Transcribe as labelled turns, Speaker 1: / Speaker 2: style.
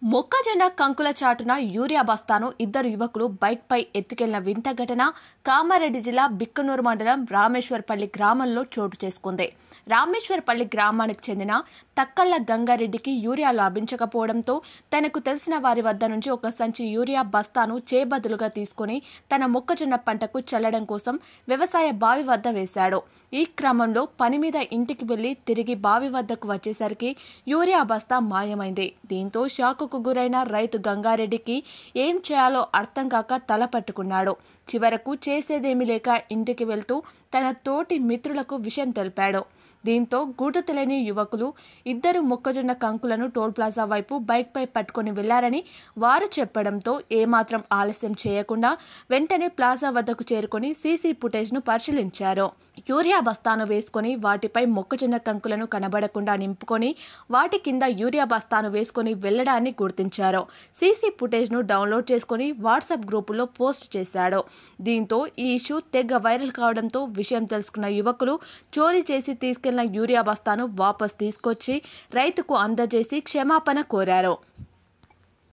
Speaker 1: మొక్కజొన్న కంకుల చాటున యూరియా బస్తాను ఇద్దరు యువకులు బైక్ పై ఎత్తుకెళ్లిన వింత ఘటన కామారెడ్డి జిల్లా బిక్కనూరు మండలం రామేశ్వరపల్లి గ్రామంలో చోటు చేసుకుంది. రామేశ్వరపల్లి గ్రామానికి చెందిన తక్కళ్ల గంగారెడ్డికి యూరియా లభించకపోవడంతో తనకు తెలిసిన వారి వద్ద నుంచి ఒక సంచి యూరియా బస్తాను చేబదులుగా తీసుకుని తన మొక్కజొన్న పంటకు చల్లడం కోసం వ్యవసాయ బావి వద్ద వేశాడు. ఈ క్రమంలో పని మీద ఇంటికి వెళ్లి తిరిగి బావి వద్దకు వచ్చేసరికి యూరియా బస్తా మాయమైంది. దీంతో షాకుకు గురైన రైతు గంగారెడ్డికి ఏం చేయాలో అర్థం కాక తల పట్టుకున్నాడు. చివరకు చేసేదేమీ లేక ఇంటికి వెళ్తూ తన తోటి మిత్రులకు విషయం తెలిపాడు. దీంతో గుర్తు తెలియని యువకులు ఇద్దరు మొక్కజొన్న కంకులను టోల్ ప్లాజా వైపు బైక్ పై పట్టుకుని వెళ్లారని వారు చెప్పడంతో ఏమాత్రం ఆలస్యం చేయకుండా వెంటనే ప్లాజా వద్దకు చేరుకుని సీసీ ఫుటేజ్ ను పరిశీలించారు. యూరియా బస్తాను వేసుకుని వాటిపై మొక్కజొన్న కంకులను కనబడకుండా నింపుకొని వాటి కింద యూరియా బస్తాను వేసుకుని వెళ్లడాన్ని గుర్తించారు. సీసీ ఫుటేజ్ ను డౌన్లోడ్ చేసుకుని వాట్సాప్ గ్రూపులో పోస్ట్ చేశాడు. దీంతో ఈ ఇష్యూ తెగ వైరల్ కావడంతో విషయం తెలుసుకున్న యువకులు చోరీ చేసి తీసుకెళ్లిన యూరియా బస్తాను వాపస్ తీసుకొచ్చి రైతుకు అందజేసి క్షమాపణ కోరారు.